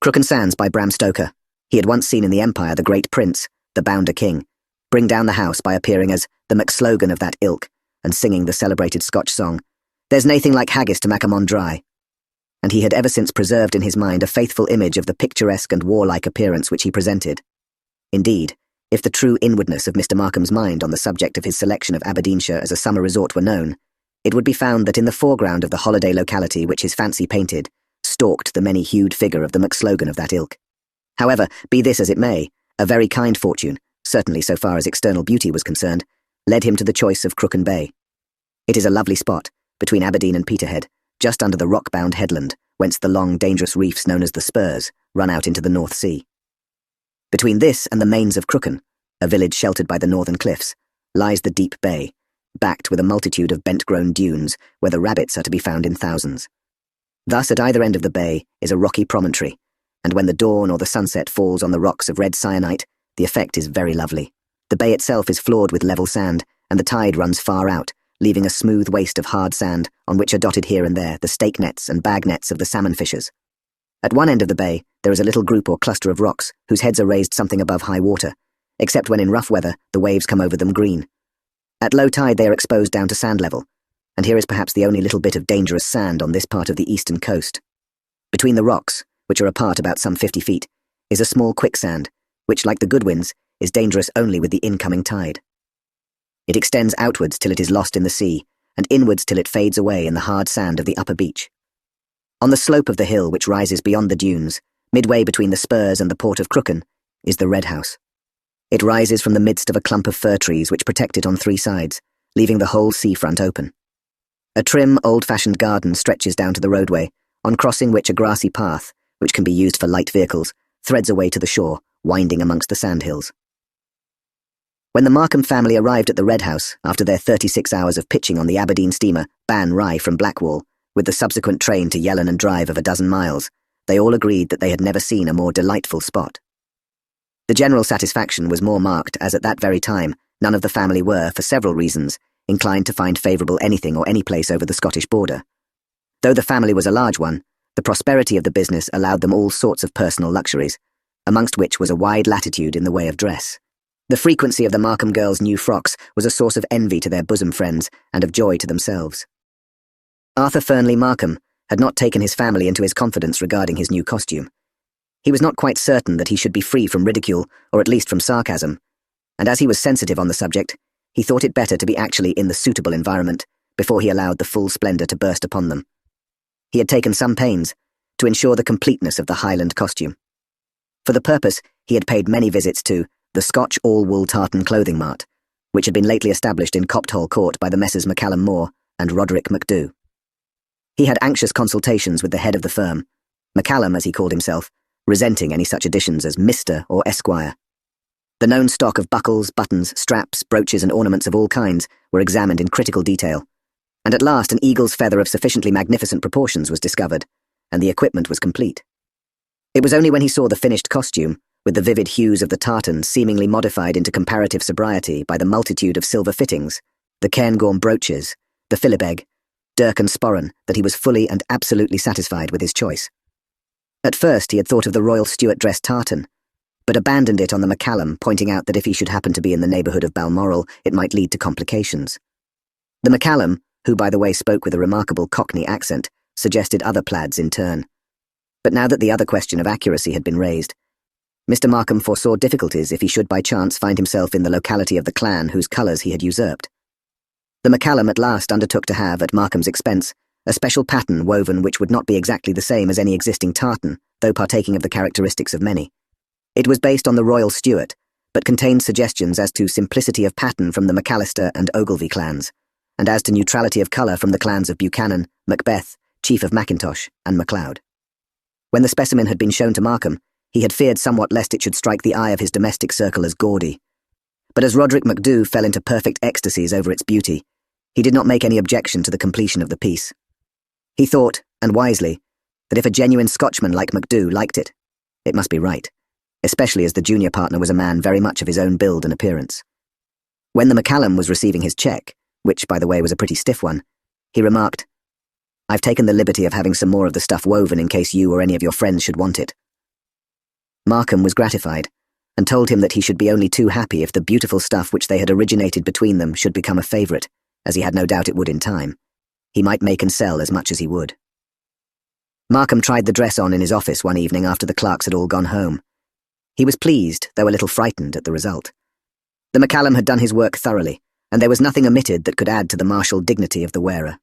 Crooken Sands by Bram Stoker. He had once seen in the Empire the great prince, the bounder king, bring down the house by appearing as the McSlogan of that ilk and singing the celebrated Scotch song, "There's naething like haggis to mak 'em on dry." And he had ever since preserved in his mind a faithful image of the picturesque and warlike appearance which he presented. Indeed, if the true inwardness of Mr. Markham's mind on the subject of his selection of Aberdeenshire as a summer resort were known, it would be found that in the foreground of the holiday locality which his fancy painted, stalked the many-hued figure of the McSlogan of that ilk. However, be this as it may, a very kind fortune, certainly so far as external beauty was concerned, led him to the choice of Crooken Bay. It is a lovely spot, between Aberdeen and Peterhead, just under the rock-bound headland, whence the long, dangerous reefs known as the Spurs run out into the North Sea. Between this and the Mains of Crooken, a village sheltered by the northern cliffs, lies the deep bay, backed with a multitude of bent-grown dunes where the rabbits are to be found in thousands. Thus, at either end of the bay is a rocky promontory, and when the dawn or the sunset falls on the rocks of red syenite, the effect is very lovely. The bay itself is floored with level sand, and the tide runs far out, leaving a smooth waste of hard sand on which are dotted here and there the stake nets and bag nets of the salmon fishers. At one end of the bay, there is a little group or cluster of rocks whose heads are raised something above high water, except when in rough weather the waves come over them green. At low tide they are exposed down to sand level, and here is perhaps the only little bit of dangerous sand on this part of the eastern coast. Between the rocks, which are apart about some 50 feet, is a small quicksand, which, like the Goodwins, is dangerous only with the incoming tide. It extends outwards till it is lost in the sea, and inwards till it fades away in the hard sand of the upper beach. On the slope of the hill which rises beyond the dunes, midway between the Spurs and the port of Crooken, is the Red House. It rises from the midst of a clump of fir trees which protect it on three sides, leaving the whole seafront open. A trim, old-fashioned garden stretches down to the roadway, on crossing which a grassy path, which can be used for light vehicles, threads away to the shore, winding amongst the sandhills. When the Markham family arrived at the Red House after their 36 hours of pitching on the Aberdeen steamer Ban Rye from Blackwall, with the subsequent train to Yellan and Drive of a dozen miles, they all agreed that they had never seen a more delightful spot. The general satisfaction was more marked as at that very time none of the family were, for several reasons, inclined to find favourable anything or any place over the Scottish border. Though the family was a large one, the prosperity of the business allowed them all sorts of personal luxuries, amongst which was a wide latitude in the way of dress. The frequency of the Markham girls' new frocks was a source of envy to their bosom friends and of joy to themselves. Arthur Fernley Markham had not taken his family into his confidence regarding his new costume. He was not quite certain that he should be free from ridicule, or at least from sarcasm, and as he was sensitive on the subject, he thought it better to be actually in the suitable environment before he allowed the full splendour to burst upon them. He had taken some pains to ensure the completeness of the Highland costume. For the purpose, he had paid many visits to the Scotch all-wool tartan clothing mart, which had been lately established in Copthall Court by the Messrs. McCallum Moore and Roderick MacDhu. He had anxious consultations with the head of the firm, McCallum as he called himself, resenting any such additions as Mr. or Esquire. The known stock of buckles, buttons, straps, brooches and ornaments of all kinds were examined in critical detail, and at last an eagle's feather of sufficiently magnificent proportions was discovered, and the equipment was complete. It was only when he saw the finished costume, with the vivid hues of the tartan seemingly modified into comparative sobriety by the multitude of silver fittings, the cairngorm brooches, the philibeg, dirk and sporran, that he was fully and absolutely satisfied with his choice. At first he had thought of the Royal Stuart dress tartan, but abandoned it on the McCallum, pointing out that if he should happen to be in the neighbourhood of Balmoral, it might lead to complications. The McCallum, who by the way spoke with a remarkable Cockney accent, suggested other plaids in turn. But now that the other question of accuracy had been raised, Mr. Markham foresaw difficulties if he should by chance find himself in the locality of the clan whose colours he had usurped. The McCallum at last undertook to have, at Markham's expense, a special pattern woven which would not be exactly the same as any existing tartan, though partaking of the characteristics of many. It was based on the Royal Stuart, but contained suggestions as to simplicity of pattern from the McAllister and Ogilvy clans, and as to neutrality of colour from the clans of Buchanan, Macbeth, Chief of Mackintosh, and MacLeod. When the specimen had been shown to Markham, he had feared somewhat lest it should strike the eye of his domestic circle as gaudy. But as Roderick MacDhu fell into perfect ecstasies over its beauty, he did not make any objection to the completion of the piece. He thought, and wisely, that if a genuine Scotchman like MacDhu liked it, it must be right, especially as the junior partner was a man very much of his own build and appearance. When the McCallum was receiving his cheque, which, by the way, was a pretty stiff one, he remarked, "I've taken the liberty of having some more of the stuff woven in case you or any of your friends should want it. Markham was gratified, and told him that he should be only too happy if the beautiful stuff which they had originated between them should become a favourite, as he had no doubt it would in time. He might make and sell as much as he would. Markham tried the dress on in his office one evening after the clerks had all gone home. He was pleased, though a little frightened at the result. The McCallum had done his work thoroughly, and there was nothing omitted that could add to the martial dignity of the wearer.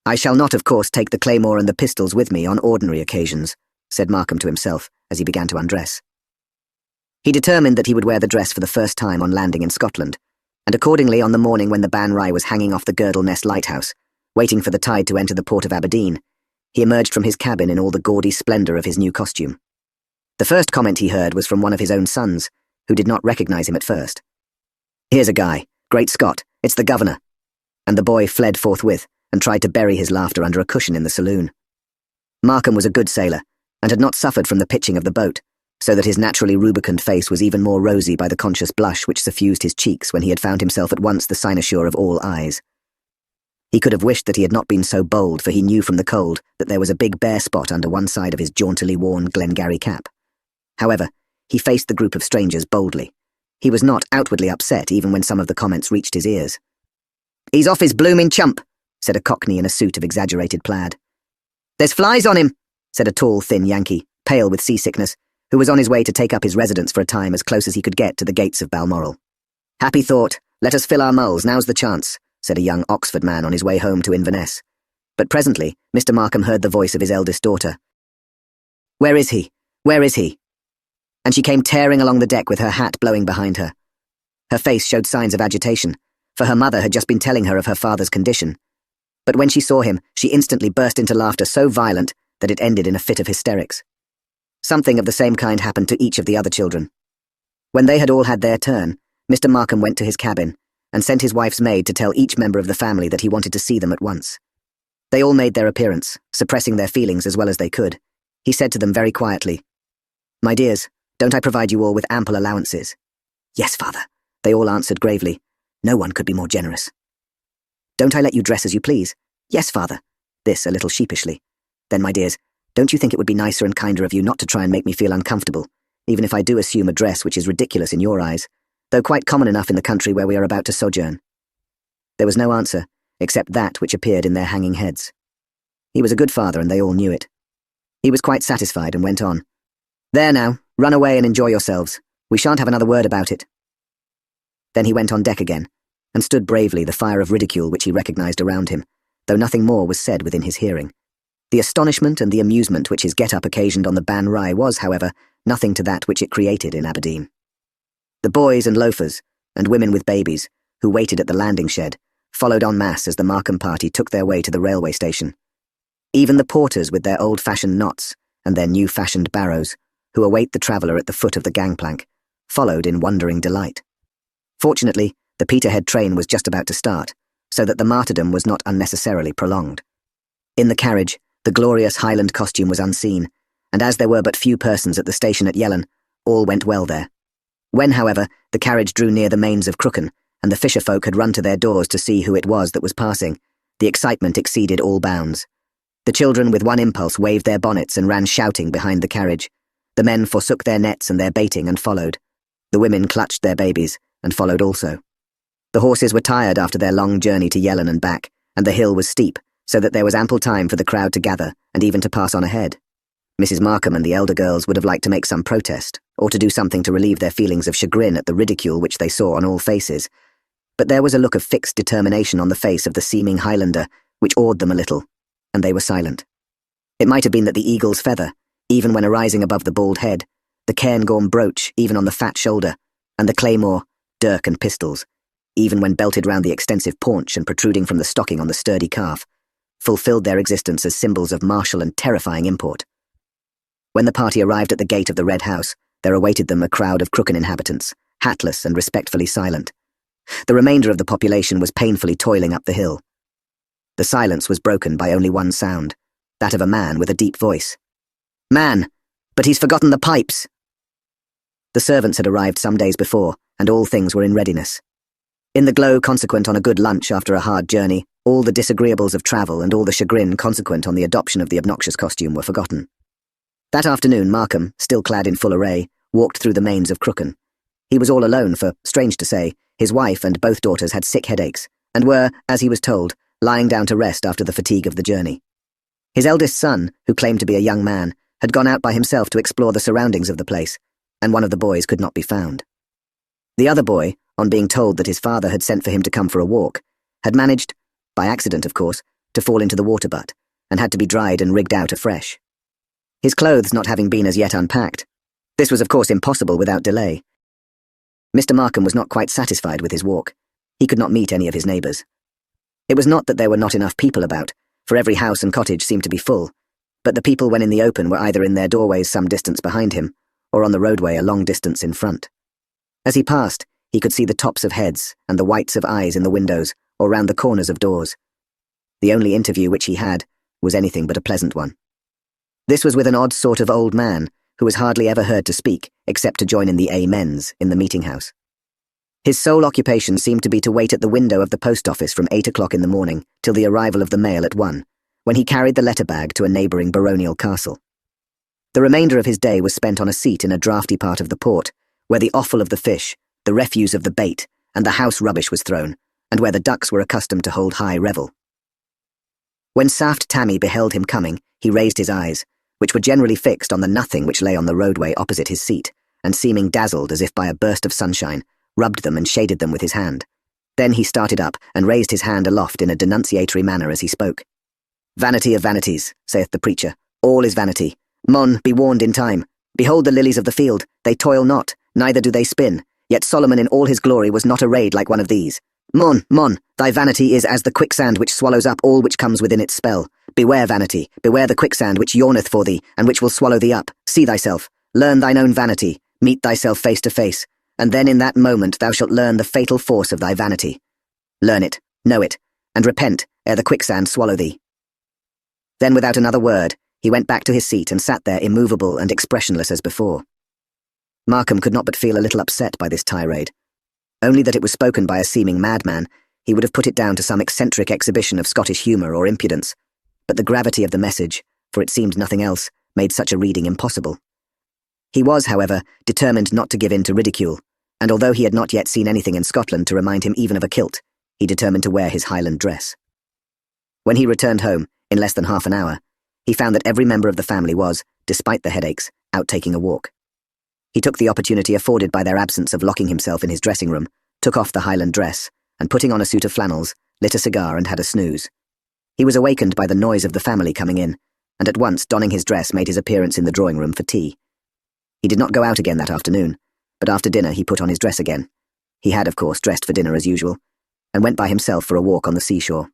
"I shall not, of course, take the claymore and the pistols with me on ordinary occasions," said Markham to himself as he began to undress. He determined that he would wear the dress for the first time on landing in Scotland, and accordingly on the morning when the Ban Righ was hanging off the Girdle Nest lighthouse, waiting for the tide to enter the port of Aberdeen, he emerged from his cabin in all the gaudy splendour of his new costume. The first comment he heard was from one of his own sons, who did not recognise him at first. "Here's a guy. Great Scott, it's the governor." And the boy fled forthwith and tried to bury his laughter under a cushion in the saloon. Markham was a good sailor, and had not suffered from the pitching of the boat, so that his naturally rubicund face was even more rosy by the conscious blush which suffused his cheeks when he had found himself at once the cynosure of all eyes. He could have wished that he had not been so bold, for he knew from the cold that there was a big bare spot under one side of his jauntily worn Glengarry cap. However, he faced the group of strangers boldly. He was not outwardly upset even when some of the comments reached his ears. "He's off his blooming chump," said a cockney in a suit of exaggerated plaid. "There's flies on him," said a tall, thin Yankee, pale with seasickness, who was on his way to take up his residence for a time as close as he could get to the gates of Balmoral. "Happy thought. Let us fill our mulls, now's the chance," said a young Oxford man on his way home to Inverness. But presently Mr. Markham heard the voice of his eldest daughter. "Where is he? Where is he?" And she came tearing along the deck with her hat blowing behind her. Her face showed signs of agitation, for her mother had just been telling her of her father's condition. But when she saw him, she instantly burst into laughter so violent that it ended in a fit of hysterics. Something of the same kind happened to each of the other children. When they had all had their turn, Mr. Markham went to his cabin and sent his wife's maid to tell each member of the family that he wanted to see them at once. They all made their appearance, suppressing their feelings as well as they could. He said to them very quietly, "My dears, don't I provide you all with ample allowances?" "Yes, father," they all answered gravely. No one could be more generous. "Don't I let you dress as you please?" "Yes, father." This a little sheepishly. "Then, my dears, don't you think it would be nicer and kinder of you not to try and make me feel uncomfortable, even if I do assume a dress which is ridiculous in your eyes, though quite common enough in the country where we are about to sojourn?" There was no answer, except that which appeared in their hanging heads. He was a good father, and they all knew it. He was quite satisfied and went on. "There now, run away and enjoy yourselves. We shan't have another word about it." Then he went on deck again, and stood bravely the fire of ridicule which he recognised around him, though nothing more was said within his hearing. The astonishment and the amusement which his get-up occasioned on the Ban Righ was, however, nothing to that which it created in Aberdeen. The boys and loafers, and women with babies, who waited at the landing shed, followed en masse as the Markham party took their way to the railway station. Even the porters with their old-fashioned knots and their new-fashioned barrows, who await the traveller at the foot of the gangplank, followed in wondering delight. Fortunately, the Peterhead train was just about to start, so that the martyrdom was not unnecessarily prolonged. In the carriage, the glorious Highland costume was unseen, and as there were but few persons at the station at Yellon, all went well there. When, however, the carriage drew near the Mains of Crooken, and the fisher folk had run to their doors to see who it was that was passing, the excitement exceeded all bounds. The children with one impulse waved their bonnets and ran shouting behind the carriage. The men forsook their nets and their baiting and followed. The women clutched their babies and followed also. The horses were tired after their long journey to Yellon and back, and the hill was steep, so that there was ample time for the crowd to gather and even to pass on ahead. Mrs. Markham and the elder girls would have liked to make some protest, or to do something to relieve their feelings of chagrin at the ridicule which they saw on all faces, but there was a look of fixed determination on the face of the seeming Highlander which awed them a little, and they were silent. It might have been that the eagle's feather, even when arising above the bald head, the cairngorm brooch, even on the fat shoulder, and the claymore, dirk and pistols, even when belted round the extensive paunch and protruding from the stocking on the sturdy calf, fulfilled their existence as symbols of martial and terrifying import. When the party arrived at the gate of the Red House, there awaited them a crowd of Crooken inhabitants, hatless and respectfully silent. The remainder of the population was painfully toiling up the hill. The silence was broken by only one sound, that of a man with a deep voice. "Man, but he's forgotten the pipes!" The servants had arrived some days before, and all things were in readiness. In the glow consequent on a good lunch after a hard journey, all the disagreeables of travel and all the chagrin consequent on the adoption of the obnoxious costume were forgotten. That afternoon, Markham, still clad in full array, walked through the mains of Crooken. He was all alone for, strange to say, his wife and both daughters had sick headaches, and were, as he was told, lying down to rest after the fatigue of the journey. His eldest son, who claimed to be a young man, had gone out by himself to explore the surroundings of the place, and one of the boys could not be found. The other boy, on being told that his father had sent for him to come for a walk, had managed, by accident of course, to fall into the water butt, and had to be dried and rigged out afresh. His clothes not having been as yet unpacked, this was of course impossible without delay. Mr. Markham was not quite satisfied with his walk. He could not meet any of his neighbours. It was not that there were not enough people about, for every house and cottage seemed to be full, but the people when in the open were either in their doorways some distance behind him, or on the roadway a long distance in front. As he passed, he could see the tops of heads and the whites of eyes in the windows or round the corners of doors. The only interview which he had was anything but a pleasant one. This was with an odd sort of old man who was hardly ever heard to speak except to join in the amens in the meeting house. His sole occupation seemed to be to wait at the window of the post office from 8 o'clock in the morning till the arrival of the mail at 1, when he carried the letter bag to a neighbouring baronial castle. The remainder of his day was spent on a seat in a draughty part of the port, where the offal of the fish, the refuse of the bait, and the house rubbish was thrown, and where the ducks were accustomed to hold high revel. When Saft Tammie beheld him coming, he raised his eyes, which were generally fixed on the nothing which lay on the roadway opposite his seat, and seeming dazzled as if by a burst of sunshine, rubbed them and shaded them with his hand. Then he started up, and raised his hand aloft in a denunciatory manner as he spoke. "Vanity of vanities, saith the preacher, all is vanity. Mon, be warned in time. Behold the lilies of the field, they toil not, neither do they spin, yet Solomon in all his glory was not arrayed like one of these. Mon, thy vanity is as the quicksand which swallows up all which comes within its spell. Beware vanity, beware the quicksand which yawneth for thee, and which will swallow thee up. See thyself, learn thine own vanity, meet thyself face to face, and then in that moment thou shalt learn the fatal force of thy vanity. Learn it, know it, and repent ere the quicksand swallow thee." Then without another word, he went back to his seat and sat there immovable and expressionless as before. Markham could not but feel a little upset by this tirade. Only that it was spoken by a seeming madman, he would have put it down to some eccentric exhibition of Scottish humour or impudence, but the gravity of the message, for it seemed nothing else, made such a reading impossible. He was, however, determined not to give in to ridicule, and although he had not yet seen anything in Scotland to remind him even of a kilt, he determined to wear his Highland dress. When he returned home, in less than half an hour, he found that every member of the family was, despite the headaches, out taking a walk. He took the opportunity afforded by their absence of locking himself in his dressing room, took off the Highland dress, and putting on a suit of flannels, lit a cigar and had a snooze. He was awakened by the noise of the family coming in, and at once, donning his dress, made his appearance in the drawing-room for tea. He did not go out again that afternoon, but after dinner he put on his dress again. He had, of course, dressed for dinner as usual, and went by himself for a walk on the seashore.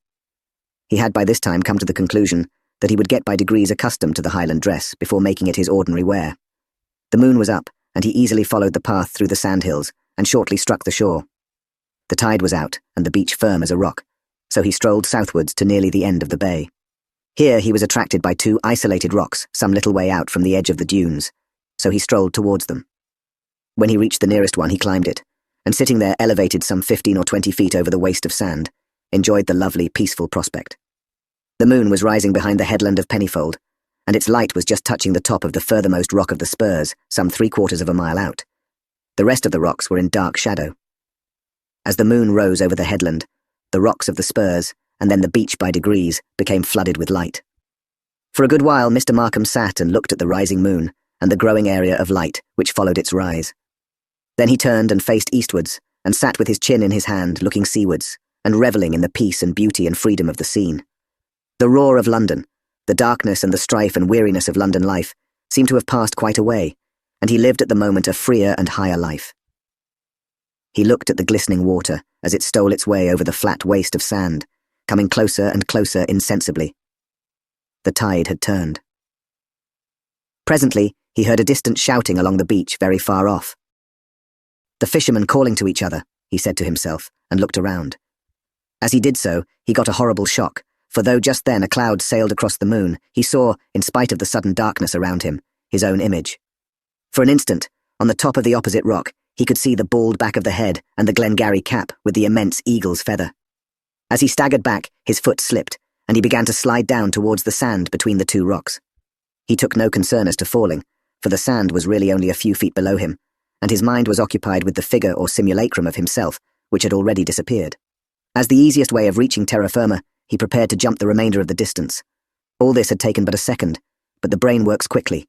He had by this time come to the conclusion that he would get by degrees accustomed to the Highland dress before making it his ordinary wear. The moon was up, and he easily followed the path through the sandhills, and shortly struck the shore. The tide was out, and the beach firm as a rock, so he strolled southwards to nearly the end of the bay. Here he was attracted by 2 isolated rocks some little way out from the edge of the dunes, so he strolled towards them. When he reached the nearest one, he climbed it, and sitting there elevated some 15 or 20 feet over the waste of sand, enjoyed the lovely, peaceful prospect. The moon was rising behind the headland of Pennyfold, and its light was just touching the top of the furthermost rock of the spurs, some 3/4 of a mile out. The rest of the rocks were in dark shadow. As the moon rose over the headland, the rocks of the spurs, and then the beach by degrees, became flooded with light. For a good while Mr. Markham sat and looked at the rising moon, and the growing area of light which followed its rise. Then he turned and faced eastwards, and sat with his chin in his hand, looking seawards, and revelling in the peace and beauty and freedom of the scene. The roar of London, the darkness and the strife and weariness of London life, seemed to have passed quite away, and he lived at the moment a freer and higher life. He looked at the glistening water as it stole its way over the flat waste of sand, coming closer and closer insensibly. The tide had turned. Presently, he heard a distant shouting along the beach very far off. "The fishermen calling to each other," he said to himself, and looked around. As he did so, he got a horrible shock, for though just then a cloud sailed across the moon, he saw, in spite of the sudden darkness around him, his own image. For an instant, on the top of the opposite rock, he could see the bald back of the head and the Glengarry cap with the immense eagle's feather. As he staggered back, his foot slipped, and he began to slide down towards the sand between the 2 rocks. He took no concern as to falling, for the sand was really only a few feet below him, and his mind was occupied with the figure or simulacrum of himself, which had already disappeared. As the easiest way of reaching terra firma, he prepared to jump the remainder of the distance. All this had taken but a second, but the brain works quickly,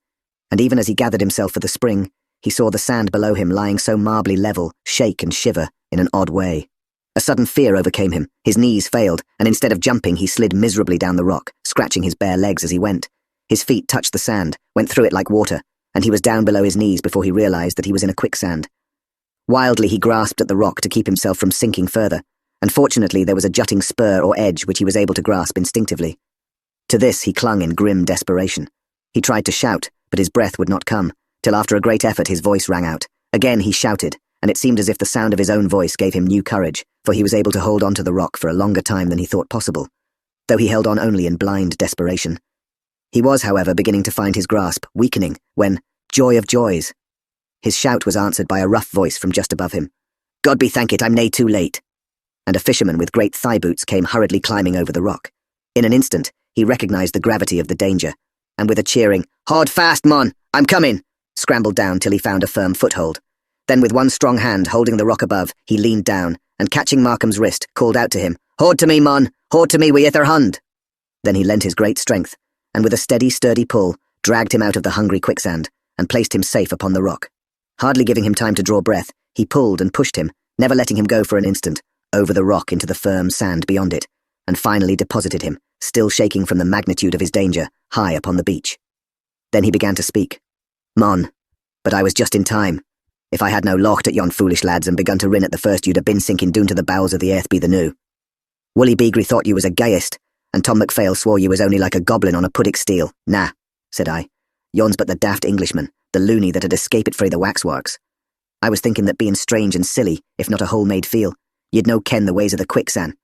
and even as he gathered himself for the spring, he saw the sand below him lying so marbly level shake and shiver in an odd way. A sudden fear overcame him, his knees failed, and instead of jumping he slid miserably down the rock, scratching his bare legs as he went. His feet touched the sand, went through it like water, and he was down below his knees before he realized that he was in a quicksand. Wildly he grasped at the rock to keep himself from sinking further, and fortunately there was a jutting spur or edge which he was able to grasp instinctively. To this he clung in grim desperation. He tried to shout, but his breath would not come, till after a great effort his voice rang out. Again he shouted, and it seemed as if the sound of his own voice gave him new courage, for he was able to hold on to the rock for a longer time than he thought possible, though he held on only in blind desperation. He was, however, beginning to find his grasp weakening when, joy of joys, his shout was answered by a rough voice from just above him. "God be thank it, I'm nae too late." And a fisherman with great thigh boots came hurriedly climbing over the rock. In an instant, he recognized the gravity of the danger, and with a cheering, "Hold fast, mon, I'm coming," scrambled down till he found a firm foothold. Then with one strong hand holding the rock above, he leaned down, and catching Markham's wrist, called out to him, "Hold to me, mon, hold to me wi' ither hand." Then he lent his great strength, and with a steady, sturdy pull, dragged him out of the hungry quicksand, and placed him safe upon the rock. Hardly giving him time to draw breath, he pulled and pushed him, never letting him go for an instant, over the rock into the firm sand beyond it, and finally deposited him, still shaking from the magnitude of his danger, high upon the beach. Then he began to speak. "Mon, but I was just in time. If I had no locht at yon foolish lads and begun to rin at the first, you'd have been sinking doon to the bowels of the earth be the new. Wully Beagrie thought you was a gayest, and Tom MacPhail swore you was only like a goblin on a puddick steel. Nah," said I. "Yon's but the daft Englishman, the loony that had escaped frae the waxworks. I was thinking that being strange and silly, if not a whole-made feel, you'd no ken the ways of the quicksand.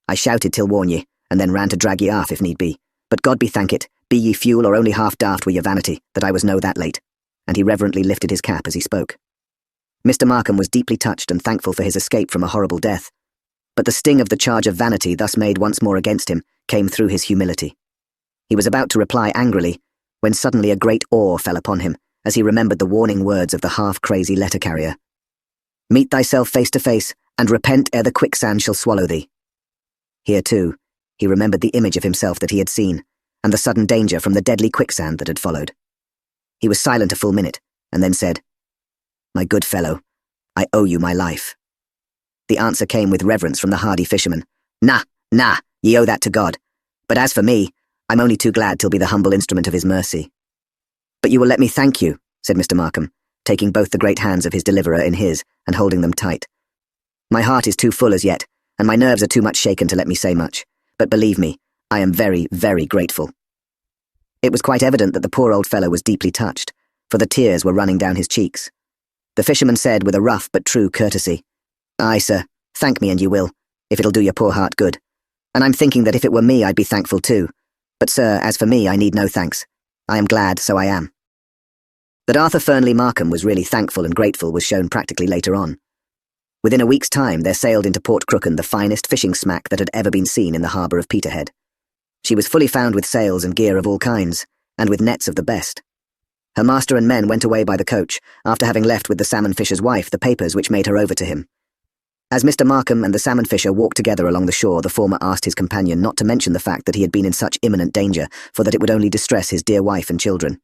I shouted till warn ye, and then ran to drag ye off if need be. But God be thank it, be ye fuel or only half daft wi' your vanity, that I was no that late." And he reverently lifted his cap as he spoke. Mr. Markham was deeply touched and thankful for his escape from a horrible death, but the sting of the charge of vanity thus made once more against him came through his humility. He was about to reply angrily, when suddenly a great awe fell upon him as he remembered the warning words of the half-crazy letter-carrier. "Meet thyself face to face, and repent ere the quicksand shall swallow thee." Here, too, he remembered the image of himself that he had seen, and the sudden danger from the deadly quicksand that had followed. He was silent a full minute, and then said, "My good fellow, I owe you my life." The answer came with reverence from the hardy fisherman. Nah, ye owe that to God. But as for me, I'm only too glad to be the humble instrument of his mercy." "But you will let me thank you," said Mr. Markham, taking both the great hands of his deliverer in his and holding them tight. "My heart is too full as yet, and my nerves are too much shaken to let me say much. But believe me, I am very, very grateful." It was quite evident that the poor old fellow was deeply touched, for the tears were running down his cheeks. The fisherman said with a rough but true courtesy, "Aye, sir, thank me and you will, if it'll do your poor heart good. And I'm thinking that if it were me I'd be thankful too. But sir, as for me, I need no thanks. I am glad, so I am." That Arthur Fernley Markham was really thankful and grateful was shown practically later on. Within a week's time there sailed into Port Crooken the finest fishing smack that had ever been seen in the harbour of Peterhead. She was fully found with sails and gear of all kinds, and with nets of the best. Her master and men went away by the coach, after having left with the salmon fisher's wife the papers which made her over to him. As Mr. Markham and the salmon fisher walked together along the shore, the former asked his companion not to mention the fact that he had been in such imminent danger, for that it would only distress his dear wife and children.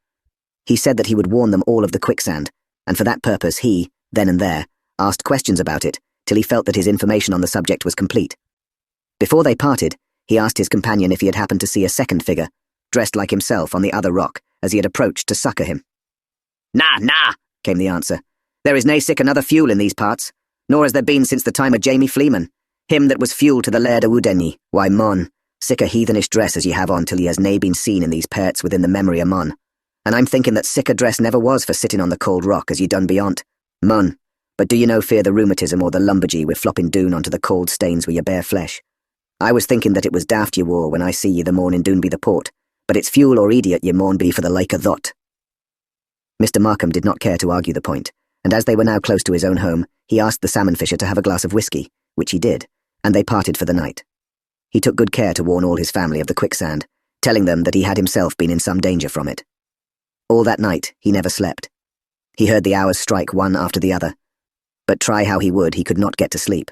He said that he would warn them all of the quicksand, and for that purpose he, then and there, asked questions about it, till he felt that his information on the subject was complete. Before they parted, he asked his companion if he had happened to see a second figure, dressed like himself on the other rock, as he had approached to succour him. Nah, came the answer. "There is nae sic another fuel in these parts, nor has there been since the time of Jamie Fleeman, him that was fuel to the Laird o' Woodenny. Why, mon, sic a heathenish dress as ye have on till he has nae been seen in these parts within the memory o' mon. And I'm thinking that sic a dress never was for sitting on the cold rock as ye done beyont. Mon, but do ye no fear the rheumatism or the lumbergy wi' flopping doon onto the cold stains wi' your bare flesh? I was thinking that it was daft ye wore when I see ye the morning doon be the port, but it's fuel or idiot ye maun be for the like o' thot." Mr. Markham did not care to argue the point, and as they were now close to his own home, he asked the salmon fisher to have a glass of whisky, which he did, and they parted for the night. He took good care to warn all his family of the quicksand, telling them that he had himself been in some danger from it. All that night, he never slept. He heard the hours strike one after the other, but try how he would, he could not get to sleep.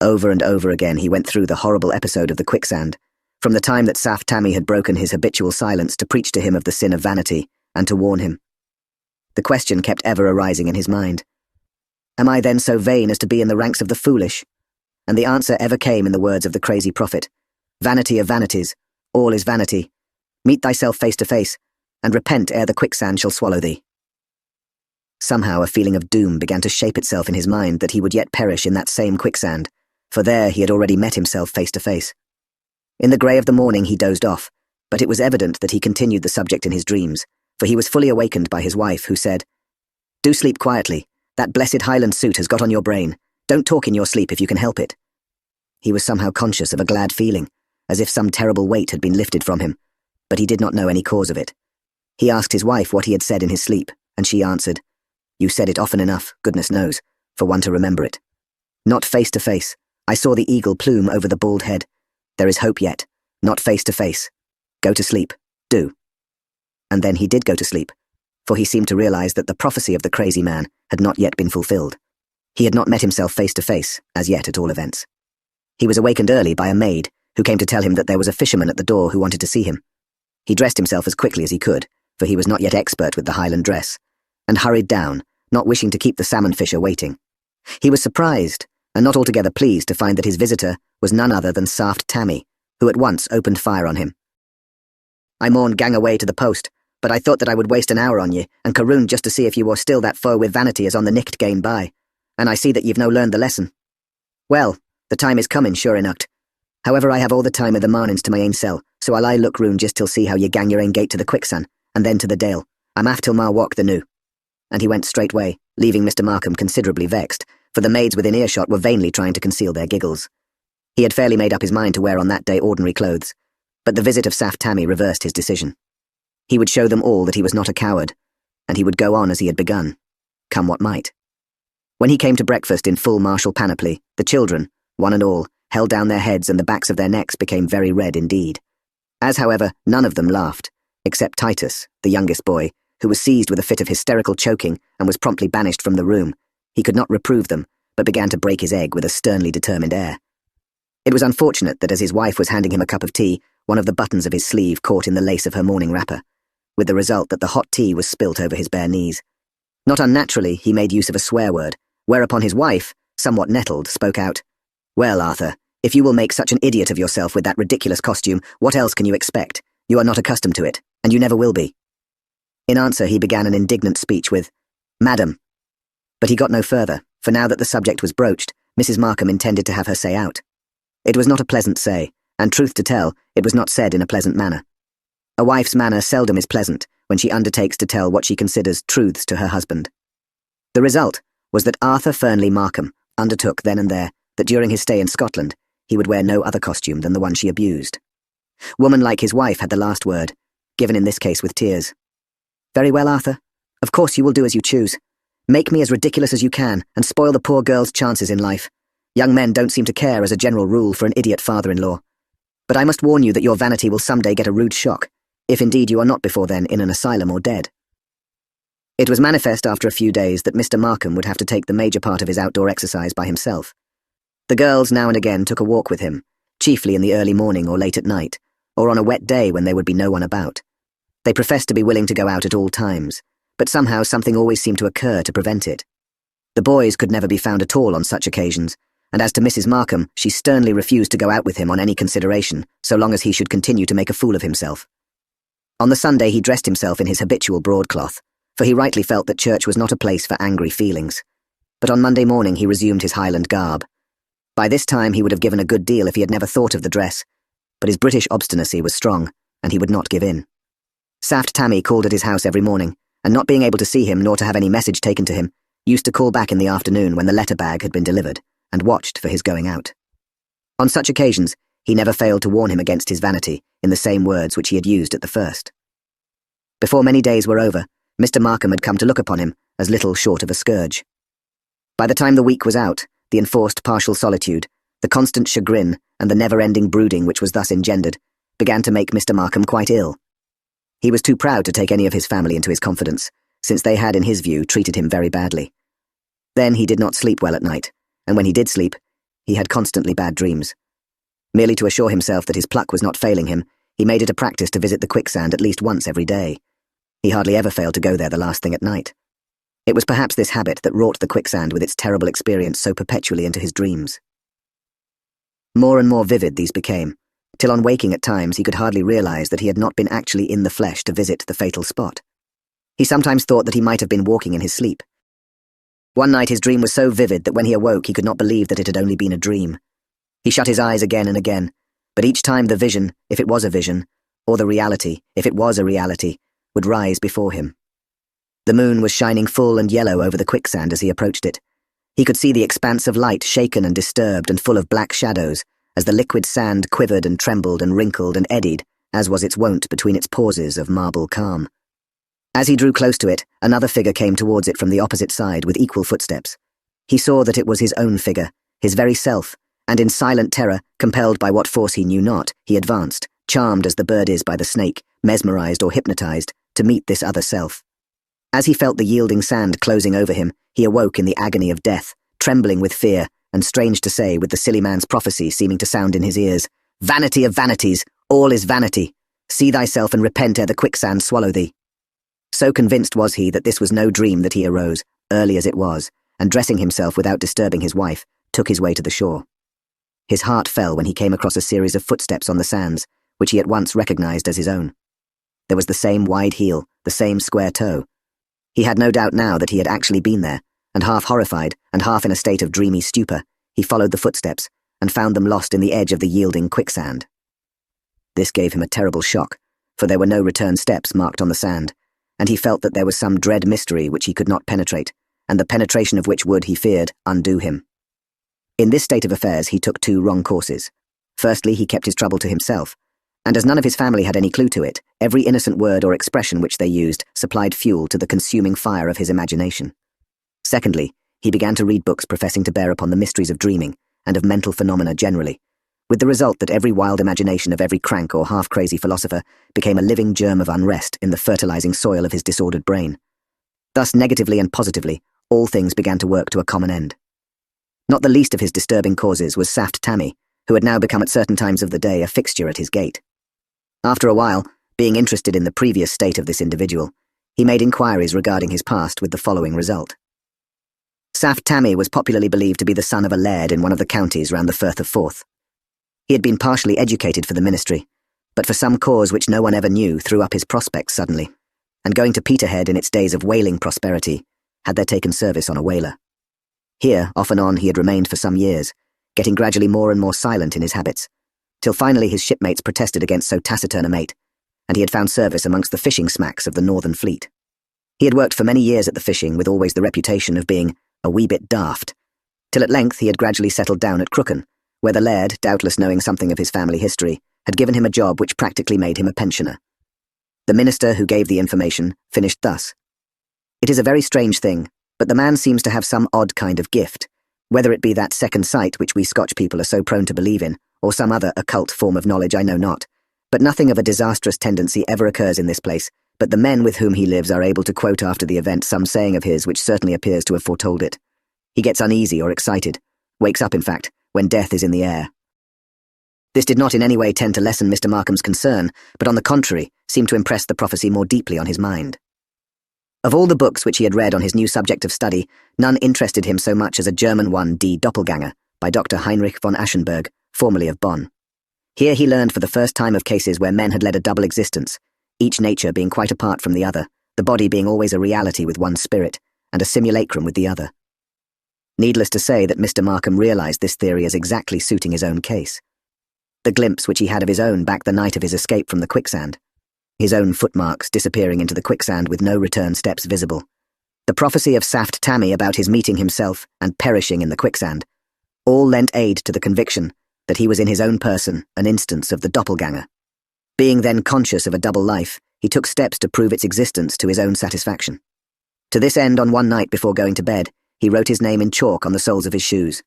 Over and over again he went through the horrible episode of the quicksand, from the time that Saf Tammy had broken his habitual silence to preach to him of the sin of vanity, and to warn him. The question kept ever arising in his mind. Am I then so vain as to be in the ranks of the foolish? And the answer ever came in the words of the crazy prophet. Vanity of vanities, all is vanity. Meet thyself face to face, and repent ere the quicksand shall swallow thee. Somehow a feeling of doom began to shape itself in his mind that he would yet perish in that same quicksand, for there he had already met himself face to face. In the grey of the morning he dozed off, but it was evident that he continued the subject in his dreams, for he was fully awakened by his wife, who said, "Do sleep quietly. That blessed Highland suit has got on your brain. Don't talk in your sleep if you can help it." He was somehow conscious of a glad feeling, as if some terrible weight had been lifted from him, but he did not know any cause of it. He asked his wife what he had said in his sleep, and she answered, "You said it often enough, goodness knows, for one to remember it. Not face to face. I saw the eagle plume over the bald head. There is hope yet. Not face to face. Go to sleep. Do." And then he did go to sleep, for he seemed to realize that the prophecy of the crazy man had not yet been fulfilled. He had not met himself face to face, as yet at all events. He was awakened early by a maid, who came to tell him that there was a fisherman at the door who wanted to see him. He dressed himself as quickly as he could, for he was not yet expert with the Highland dress, and hurried down, not wishing to keep the salmon fisher waiting. He was surprised, and not altogether pleased to find that his visitor was none other than Saft Tammy, who at once opened fire on him. "I maun gang away to the post, but I thought that I would waste an hour on ye, and caroon just to see if ye were still that foe with vanity as on the nicht game by, and I see that ye've no learned the lesson. Well, the time is coming, sure enough. However, I have all the time of the mornings to my ain sell, so I'll look round just till see how ye gang your ain gate to the quicksand, and then to the dale. I'm aft till ma walk the new." And he went straightway, leaving Mr. Markham considerably vexed, for the maids within earshot were vainly trying to conceal their giggles. He had fairly made up his mind to wear on that day ordinary clothes, but the visit of Saft Tammy reversed his decision. He would show them all that he was not a coward, and he would go on as he had begun, come what might. When he came to breakfast in full martial panoply, the children, one and all, held down their heads and the backs of their necks became very red indeed. As, however, none of them laughed, except Titus, the youngest boy, who was seized with a fit of hysterical choking and was promptly banished from the room. He could not reprove them, but began to break his egg with a sternly determined air. It was unfortunate that as his wife was handing him a cup of tea, one of the buttons of his sleeve caught in the lace of her morning wrapper, with the result that the hot tea was spilt over his bare knees. Not unnaturally, he made use of a swear word, whereupon his wife, somewhat nettled, spoke out, "Well, Arthur, if you will make such an idiot of yourself with that ridiculous costume, what else can you expect? You are not accustomed to it, and you never will be." In answer, he began an indignant speech with, "Madam." But he got no further, for now that the subject was broached, Mrs. Markham intended to have her say out. It was not a pleasant say, and truth to tell, it was not said in a pleasant manner. A wife's manner seldom is pleasant when she undertakes to tell what she considers truths to her husband. The result was that Arthur Fernley Markham undertook then and there that during his stay in Scotland he would wear no other costume than the one she abused. Woman like his wife had the last word, given in this case with tears. "Very well, Arthur. Of course you will do as you choose. Make me as ridiculous as you can, and spoil the poor girl's chances in life. Young men don't seem to care as a general rule for an idiot father-in-law. But I must warn you that your vanity will someday get a rude shock, if indeed you are not before then in an asylum or dead." It was manifest after a few days that Mr. Markham would have to take the major part of his outdoor exercise by himself. The girls now and again took a walk with him, chiefly in the early morning or late at night, or on a wet day when there would be no one about. They professed to be willing to go out at all times, but somehow something always seemed to occur to prevent it. The boys could never be found at all on such occasions, and as to Mrs. Markham, she sternly refused to go out with him on any consideration, so long as he should continue to make a fool of himself. On the Sunday he dressed himself in his habitual broadcloth, for he rightly felt that church was not a place for angry feelings. But on Monday morning he resumed his Highland garb. By this time he would have given a good deal if he had never thought of the dress, but his British obstinacy was strong, and he would not give in. Saft Tammy called at his house every morning, and not being able to see him nor to have any message taken to him, used to call back in the afternoon when the letter bag had been delivered, and watched for his going out. On such occasions, he never failed to warn him against his vanity in the same words which he had used at the first. Before many days were over, Mr. Markham had come to look upon him as little short of a scourge. By the time the week was out, the enforced partial solitude, the constant chagrin, and the never-ending brooding which was thus engendered, began to make Mr. Markham quite ill. He was too proud to take any of his family into his confidence, since they had, in his view, treated him very badly. Then he did not sleep well at night, and when he did sleep, he had constantly bad dreams. Merely to assure himself that his pluck was not failing him, he made it a practice to visit the quicksand at least once every day. He hardly ever failed to go there the last thing at night. It was perhaps this habit that wrought the quicksand with its terrible experience so perpetually into his dreams. More and more vivid these became, till on waking at times he could hardly realize that he had not been actually in the flesh to visit the fatal spot. He sometimes thought that he might have been walking in his sleep. One night his dream was so vivid that when he awoke he could not believe that it had only been a dream. He shut his eyes again and again, but each time the vision, if it was a vision, or the reality, if it was a reality, would rise before him. The moon was shining full and yellow over the quicksand as he approached it. He could see the expanse of light shaken and disturbed and full of black shadows as the liquid sand quivered and trembled and wrinkled and eddied, as was its wont between its pauses of marble calm. As he drew close to it, another figure came towards it from the opposite side with equal footsteps. He saw that it was his own figure, his very self, and in silent terror, compelled by what force he knew not, he advanced, charmed as the bird is by the snake, mesmerized or hypnotized, to meet this other self. As he felt the yielding sand closing over him, he awoke in the agony of death, trembling with fear, and strange to say, with the silly man's prophecy seeming to sound in his ears, "Vanity of vanities, all is vanity. See thyself and repent ere the quicksand swallow thee." So convinced was he that this was no dream that he arose, early as it was, and dressing himself without disturbing his wife, took his way to the shore. His heart fell when he came across a series of footsteps on the sands, which he at once recognized as his own. There was the same wide heel, the same square toe. He had no doubt now that he had actually been there, and half horrified, and half in a state of dreamy stupor, he followed the footsteps, and found them lost in the edge of the yielding quicksand. This gave him a terrible shock, for there were no return steps marked on the sand, and he felt that there was some dread mystery which he could not penetrate, and the penetration of which would, he feared, undo him. In this state of affairs he took two wrong courses. Firstly, he kept his trouble to himself, and as none of his family had any clue to it, every innocent word or expression which they used supplied fuel to the consuming fire of his imagination. Secondly, he began to read books professing to bear upon the mysteries of dreaming and of mental phenomena generally, with the result that every wild imagination of every crank or half-crazy philosopher became a living germ of unrest in the fertilizing soil of his disordered brain. Thus, negatively and positively, all things began to work to a common end. Not the least of his disturbing causes was Saft Tammie, who had now become at certain times of the day a fixture at his gate. After a while, being interested in the previous state of this individual, he made inquiries regarding his past with the following result. Saft Tammie was popularly believed to be the son of a laird in one of the counties round the Firth of Forth. He had been partially educated for the ministry, but for some cause which no one ever knew threw up his prospects suddenly, and going to Peterhead in its days of whaling prosperity, had there taken service on a whaler. Here, off and on, he had remained for some years, getting gradually more and more silent in his habits, till finally his shipmates protested against so taciturn a mate, and he had found service amongst the fishing smacks of the Northern Fleet. He had worked for many years at the fishing with always the reputation of being a wee bit daft, till at length he had gradually settled down at Crooken, where the laird, doubtless knowing something of his family history, had given him a job which practically made him a pensioner. The minister who gave the information finished thus. "It is a very strange thing, but the man seems to have some odd kind of gift, whether it be that second sight which we Scotch people are so prone to believe in, or some other occult form of knowledge, I know not, but nothing of a disastrous tendency ever occurs in this place, but the men with whom he lives are able to quote after the event some saying of his which certainly appears to have foretold it. He gets uneasy or excited, wakes up in fact, when death is in the air." This did not in any way tend to lessen Mr. Markham's concern, but on the contrary, seemed to impress the prophecy more deeply on his mind. Of all the books which he had read on his new subject of study, none interested him so much as a German one, Die Doppelganger, by Dr. Heinrich von Aschenberg, formerly of Bonn. Here he learned for the first time of cases where men had led a double existence, each nature being quite apart from the other, the body being always a reality with one spirit, and a simulacrum with the other. Needless to say that Mr. Markham realized this theory as exactly suiting his own case. The glimpse which he had of his own back the night of his escape from the quicksand, his own footmarks disappearing into the quicksand with no return steps visible, the prophecy of Saft Tammie about his meeting himself and perishing in the quicksand, all lent aid to the conviction that he was in his own person an instance of the doppelganger. Being then conscious of a double life, he took steps to prove its existence to his own satisfaction. To this end, on one night before going to bed, he wrote his name in chalk on the soles of his shoes.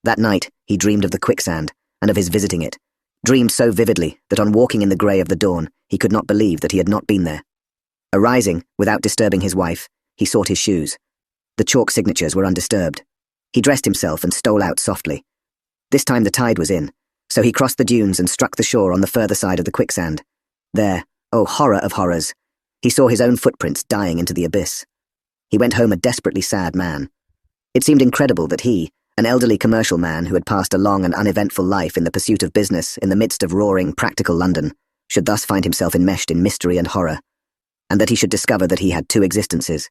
That night, he dreamed of the quicksand, and of his visiting it, dreamed so vividly that on walking in the grey of the dawn, he could not believe that he had not been there. Arising, without disturbing his wife, he sought his shoes. The chalk signatures were undisturbed. He dressed himself and stole out softly. This time the tide was in, so he crossed the dunes and struck the shore on the further side of the quicksand. There, oh horror of horrors, he saw his own footprints dying into the abyss. He went home a desperately sad man. It seemed incredible that he, an elderly commercial man who had passed a long and uneventful life in the pursuit of business in the midst of roaring, practical London, should thus find himself enmeshed in mystery and horror, and that he should discover that he had two existences.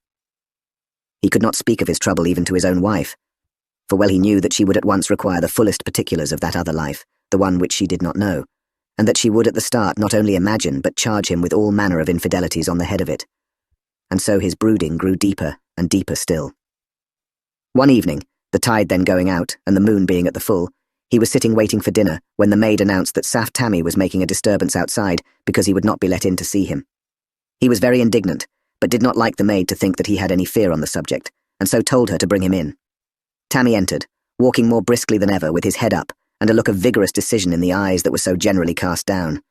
He could not speak of his trouble even to his own wife, for well he knew that she would at once require the fullest particulars of that other life, the one which she did not know, and that she would at the start not only imagine but charge him with all manner of infidelities on the head of it. And so his brooding grew deeper and deeper still. One evening, the tide then going out and the moon being at the full, he was sitting waiting for dinner when the maid announced that Saft Tammie was making a disturbance outside because he would not be let in to see him. He was very indignant, but did not like the maid to think that he had any fear on the subject, and so told her to bring him in. Tammie entered, walking more briskly than ever with his head up and a look of vigorous decision in the eyes that were so generally cast down.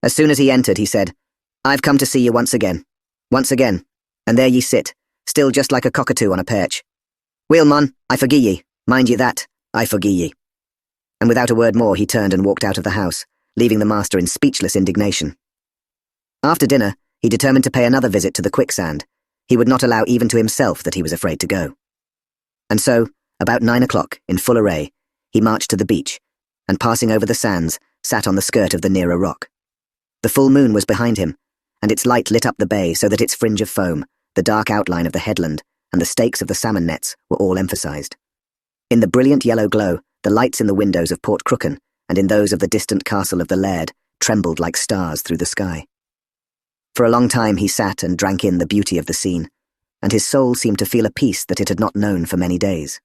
As soon as he entered, he said, "I've come to see you once again, and there ye sit, still just like a cockatoo on a perch. Weel, mon, I forgie ye, mind ye that, I forgie ye." And without a word more he turned and walked out of the house, leaving the master in speechless indignation. After dinner, he determined to pay another visit to the quicksand. He would not allow even to himself that he was afraid to go. And so, about 9 o'clock, in full array, he marched to the beach, and passing over the sands, sat on the skirt of the nearer rock. The full moon was behind him, and its light lit up the bay so that its fringe of foam, the dark outline of the headland, and the stakes of the salmon nets were all emphasized. In the brilliant yellow glow, the lights in the windows of Port Crooken, and in those of the distant castle of the Laird, trembled like stars through the sky. For a long time he sat and drank in the beauty of the scene, and his soul seemed to feel a peace that it had not known for many days.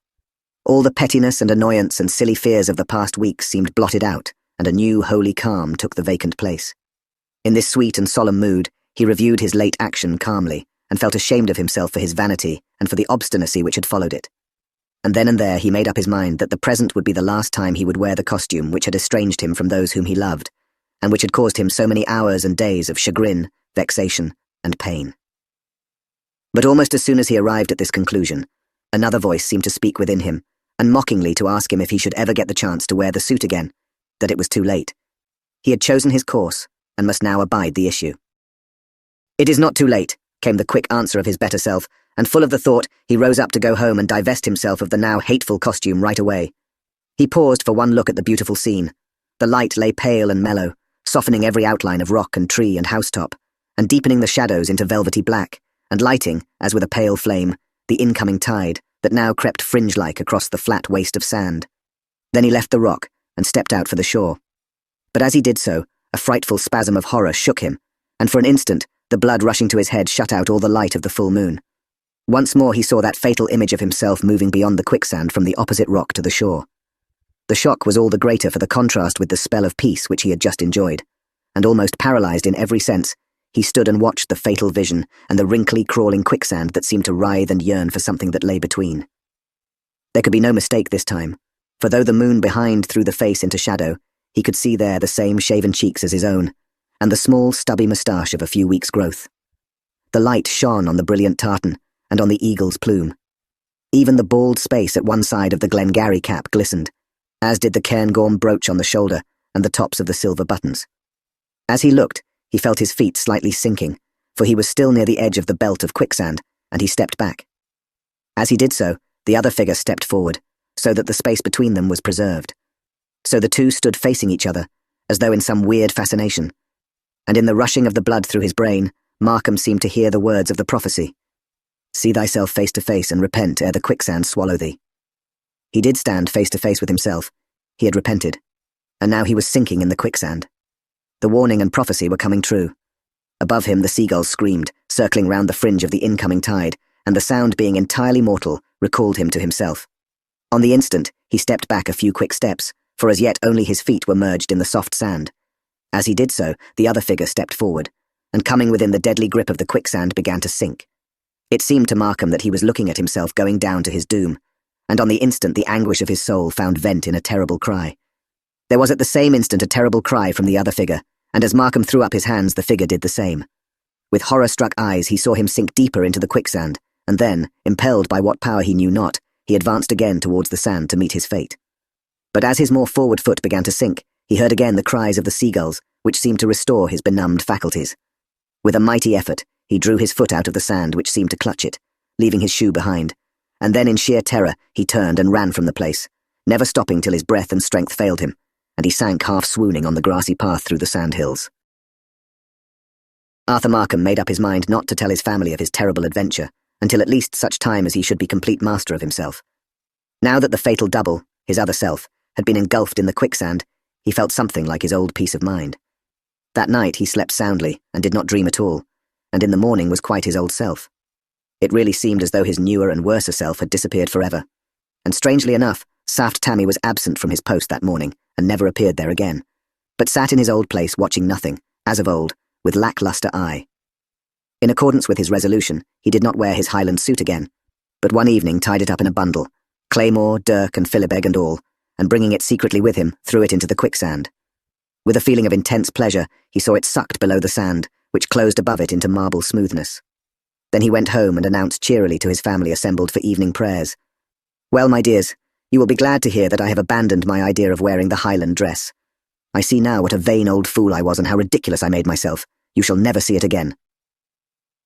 All the pettiness and annoyance and silly fears of the past weeks seemed blotted out, and a new holy calm took the vacant place. In this sweet and solemn mood, he reviewed his late action calmly, and felt ashamed of himself for his vanity and for the obstinacy which had followed it. And then and there he made up his mind that the present would be the last time he would wear the costume which had estranged him from those whom he loved, and which had caused him so many hours and days of chagrin, vexation, and pain. But almost as soon as he arrived at this conclusion, another voice seemed to speak within him, and mockingly to ask him if he should ever get the chance to wear the suit again, that it was too late. He had chosen his course, and must now abide the issue. "It is not too late," came the quick answer of his better self, and full of the thought, he rose up to go home and divest himself of the now hateful costume right away. He paused for one look at the beautiful scene. The light lay pale and mellow, softening every outline of rock and tree and housetop, and deepening the shadows into velvety black, and lighting, as with a pale flame, the incoming tide that now crept fringe-like across the flat waste of sand. Then he left the rock and stepped out for the shore. But as he did so, a frightful spasm of horror shook him, and for an instant, the blood rushing to his head shut out all the light of the full moon. Once more he saw that fatal image of himself moving beyond the quicksand from the opposite rock to the shore. The shock was all the greater for the contrast with the spell of peace which he had just enjoyed, and almost paralyzed in every sense, he stood and watched the fatal vision and the wrinkly, crawling quicksand that seemed to writhe and yearn for something that lay between. There could be no mistake this time, for though the moon behind threw the face into shadow, he could see there the same shaven cheeks as his own, and the small, stubby moustache of a few weeks' growth. The light shone on the brilliant tartan and on the eagle's plume. Even the bald space at one side of the Glengarry cap glistened, as did the cairngorm brooch on the shoulder and the tops of the silver buttons. As he looked, he felt his feet slightly sinking, for he was still near the edge of the belt of quicksand, and he stepped back. As he did so, the other figure stepped forward, so that the space between them was preserved. So the two stood facing each other, as though in some weird fascination, and in the rushing of the blood through his brain, Markham seemed to hear the words of the prophecy. "See thyself face to face and repent ere the quicksand swallow thee." He did stand face to face with himself. He had repented, and now he was sinking in the quicksand. The warning and prophecy were coming true. Above him the seagulls screamed, circling round the fringe of the incoming tide, and the sound being entirely mortal recalled him to himself. On the instant, he stepped back a few quick steps, for as yet only his feet were merged in the soft sand. As he did so, the other figure stepped forward, and coming within the deadly grip of the quicksand began to sink. It seemed to Markham that he was looking at himself going down to his doom, and on the instant the anguish of his soul found vent in a terrible cry. There was at the same instant a terrible cry from the other figure, and as Markham threw up his hands, the figure did the same. With horror-struck eyes, he saw him sink deeper into the quicksand, and then, impelled by what power he knew not, he advanced again towards the sand to meet his fate. But as his more forward foot began to sink, he heard again the cries of the seagulls, which seemed to restore his benumbed faculties. With a mighty effort, he drew his foot out of the sand, which seemed to clutch it, leaving his shoe behind, and then in sheer terror he turned and ran from the place, never stopping till his breath and strength failed him, and he sank half-swooning on the grassy path through the sand hills. Arthur Markham made up his mind not to tell his family of his terrible adventure, until at least such time as he should be complete master of himself. Now that the fatal double, his other self, had been engulfed in the quicksand, he felt something like his old peace of mind. That night he slept soundly and did not dream at all, and in the morning was quite his old self. It really seemed as though his newer and worser self had disappeared forever, and strangely enough, Saft Tammie was absent from his post that morning and never appeared there again, but sat in his old place watching nothing, as of old, with lacklustre eye. In accordance with his resolution, he did not wear his Highland suit again, but one evening tied it up in a bundle, claymore, dirk and philibeg and all, and bringing it secretly with him, threw it into the quicksand. With a feeling of intense pleasure, he saw it sucked below the sand, which closed above it into marble smoothness. Then he went home and announced cheerily to his family assembled for evening prayers, "Well, my dears, you will be glad to hear that I have abandoned my idea of wearing the Highland dress. I see now what a vain old fool I was and how ridiculous I made myself. You shall never see it again."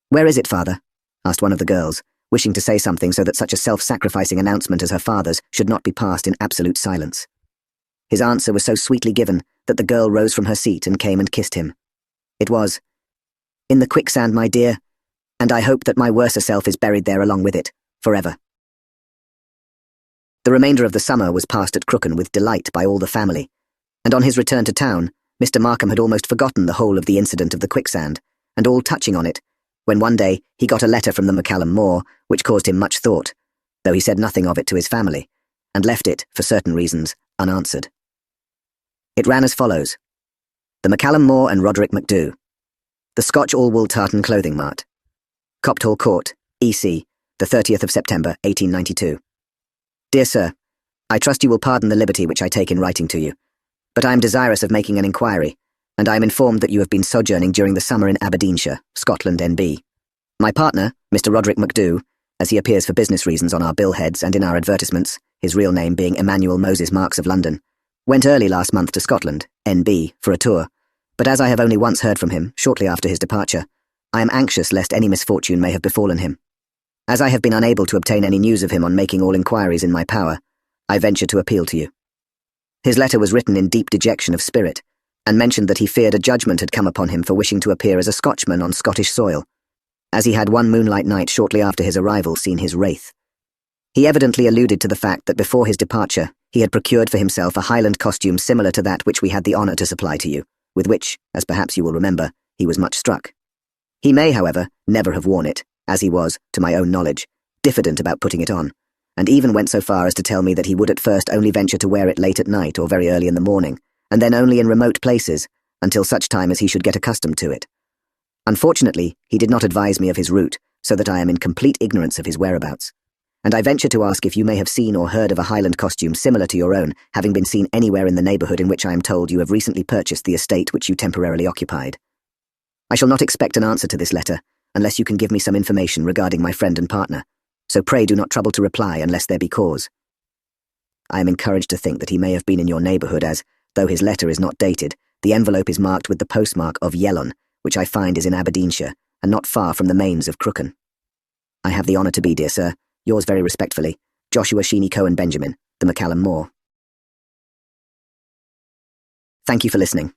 "Where is it, father?" asked one of the girls, wishing to say something so that such a self-sacrificing announcement as her father's should not be passed in absolute silence. His answer was so sweetly given that the girl rose from her seat and came and kissed him. It was, "In the quicksand, my dear, and I hope that my worser self is buried there along with it, forever." The remainder of the summer was passed at Crooken with delight by all the family, and on his return to town, Mr. Markham had almost forgotten the whole of the incident of the quicksand, and all touching on it, when one day he got a letter from the McCallum Moor, which caused him much thought, though he said nothing of it to his family, and left it, for certain reasons, unanswered. It ran as follows: The McCallum Moor and Roderick MacDhu. The Scotch All-Wool Tartan Clothing Mart. Copthall Court, E.C., the 30th of September, 1892. Dear Sir, I trust you will pardon the liberty which I take in writing to you, but I am desirous of making an inquiry, and I am informed that you have been sojourning during the summer in Aberdeenshire, Scotland, N.B. My partner, Mr. Roderick MacDhu, as he appears for business reasons on our billheads and in our advertisements, his real name being Emmanuel Moses Marks of London, went early last month to Scotland, N.B., for a tour, but as I have only once heard from him, shortly after his departure, I am anxious lest any misfortune may have befallen him. As I have been unable to obtain any news of him on making all inquiries in my power, I venture to appeal to you. His letter was written in deep dejection of spirit, and mentioned that he feared a judgment had come upon him for wishing to appear as a Scotchman on Scottish soil, as he had one moonlight night shortly after his arrival seen his wraith. He evidently alluded to the fact that before his departure he had procured for himself a Highland costume similar to that which we had the honour to supply to you, with which, as perhaps you will remember, he was much struck. He may, however, never have worn it, as he was, to my own knowledge, diffident about putting it on, and even went so far as to tell me that he would at first only venture to wear it late at night or very early in the morning, and then only in remote places, until such time as he should get accustomed to it. Unfortunately, he did not advise me of his route, so that I am in complete ignorance of his whereabouts, and I venture to ask if you may have seen or heard of a Highland costume similar to your own, having been seen anywhere in the neighbourhood in which I am told you have recently purchased the estate which you temporarily occupied. I shall not expect an answer to this letter, unless you can give me some information regarding my friend and partner, so pray do not trouble to reply unless there be cause. I am encouraged to think that he may have been in your neighbourhood as, though his letter is not dated, the envelope is marked with the postmark of Yellon, which I find is in Aberdeenshire, and not far from the mains of Crooken. I have the honour to be, dear sir, yours very respectfully, Joshua Sheeny Cohen Benjamin, the McCallum Moor. Thank you for listening.